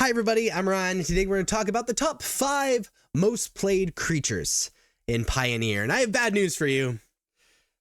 Hi everybody, I'm Ron. Today we're going to talk about the top 5 most played creatures in Pioneer. And I have bad news for you.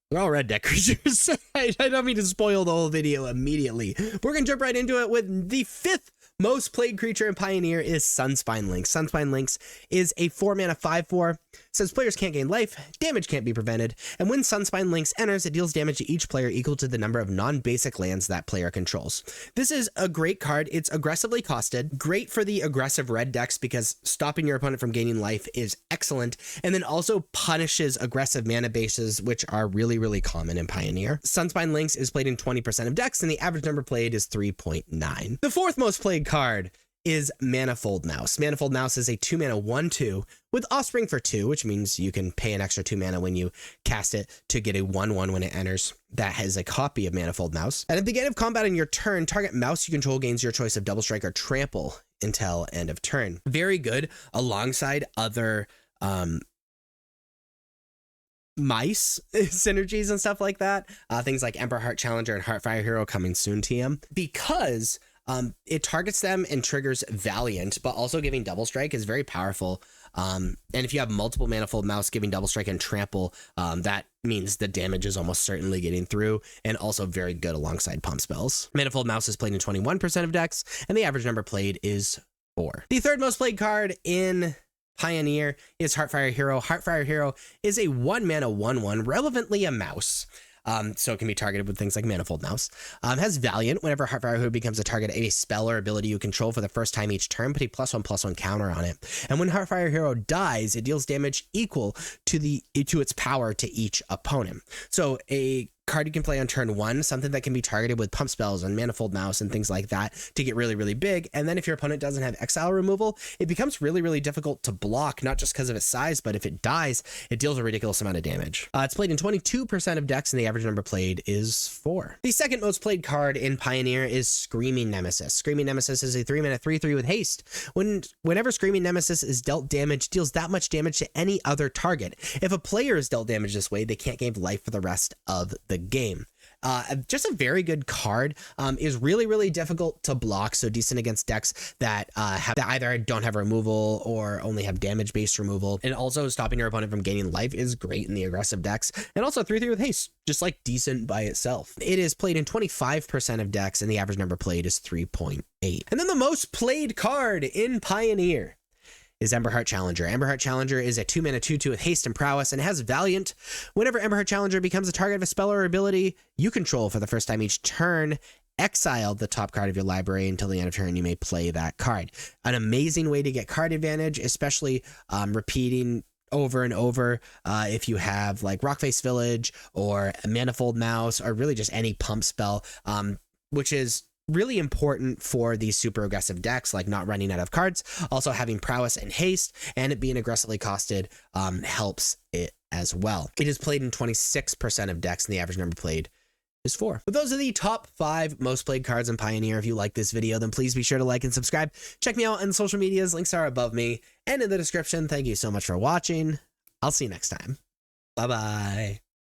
They're all red deck creatures. I don't mean to spoil the whole video immediately. We're going to jump right into it with the 5th most played creature in Pioneer is Sunspine Lynx. Sunspine Lynx is a 4-mana 5/4. Says players can't gain life, damage can't be prevented, and when Sunspine Lynx enters, it deals damage to each player equal to the number of non-basic lands that player controls. This is a great card. It's aggressively costed, great for the aggressive red decks because stopping your opponent from gaining life is excellent, and then also punishes aggressive mana bases, which are really common in Pioneer. Sunspine Lynx is played in 20% of decks, and the average number played is 3.9. The 4th most played card is Manifold Mouse. Manifold Mouse is a 2-mana 1/2 with Offspring for 2, which means you can pay an extra 2 mana when you cast it to get a 1/1 when it enters. That has a copy of Manifold Mouse. At the beginning of combat on your turn, target mouse you control gains your choice of Double Strike or Trample until end of turn. Very good alongside other mice synergies and stuff like that. Things like Ember, Heart Challenger, and Heartfire Hero coming soon to you, because it targets them and triggers Valiant, but also giving Double Strike is very powerful. And if you have multiple Manifold Mouse giving Double Strike and Trample, that means the damage is almost certainly getting through, and also very good alongside pump spells. Manifold Mouse is played in 21% of decks, and the average number played is 4. The 3rd most played card in Pioneer is Heartfire Hero. Heartfire Hero is a 1-mana 1/1, relevantly a mouse. So it can be targeted with things like Manifold Mouse. Has Valiant. Whenever Heartfire Hero becomes a target of a spell or ability you control for the first time each turn, put a +1/+1 counter on it. And when Heartfire Hero dies, it deals damage equal to its power to each opponent. So a card you can play on turn 1, something that can be targeted with pump spells and Manifold Mouse and things like that to get really big. And then if your opponent doesn't have exile removal, it becomes really difficult to block, not just because of its size, but if it dies, it deals a ridiculous amount of damage. It's played in 22% of decks, and the average number played is 4. The 2nd most played card in Pioneer is Screaming Nemesis. Screaming Nemesis is a 3-mana 3/3 with haste. Whenever Screaming Nemesis is dealt damage, deals that much damage to any other target. If a player is dealt damage this way, they can't gain life for the rest of the game. Just a very good card. Is really difficult to block, so decent against decks that either don't have removal or only have damage based removal. And also stopping your opponent from gaining life is great in the aggressive decks, and also 3/3 with haste, just like decent by itself. It is played in 25% of decks, and the average number played is 3.8. And then the most played card in Pioneer is Ember, Heart Challenger. Ember, Heart Challenger is a 2-mana 2/2 with haste and prowess, and has Valiant. Whenever Ember, Heart Challenger becomes a target of a spell or ability you control for the first time each turn, exile the top card of your library until the end of turn. You may play that card. An amazing way to get card advantage, especially repeating over and over if you have like Rockface Village or a Manifold Mouse, or really just any pump spell, which is really important for these super aggressive decks, like not running out of cards. Also having prowess and haste and it being aggressively costed helps it as well. It is played in 26% of decks, and the average number played is 4. But those are the top 5 most played cards in Pioneer. If you like this video, then please be sure to like and subscribe. Check me out on social medias. Links are above me and in the description. Thank you so much for watching. I'll see you next time. Bye-bye.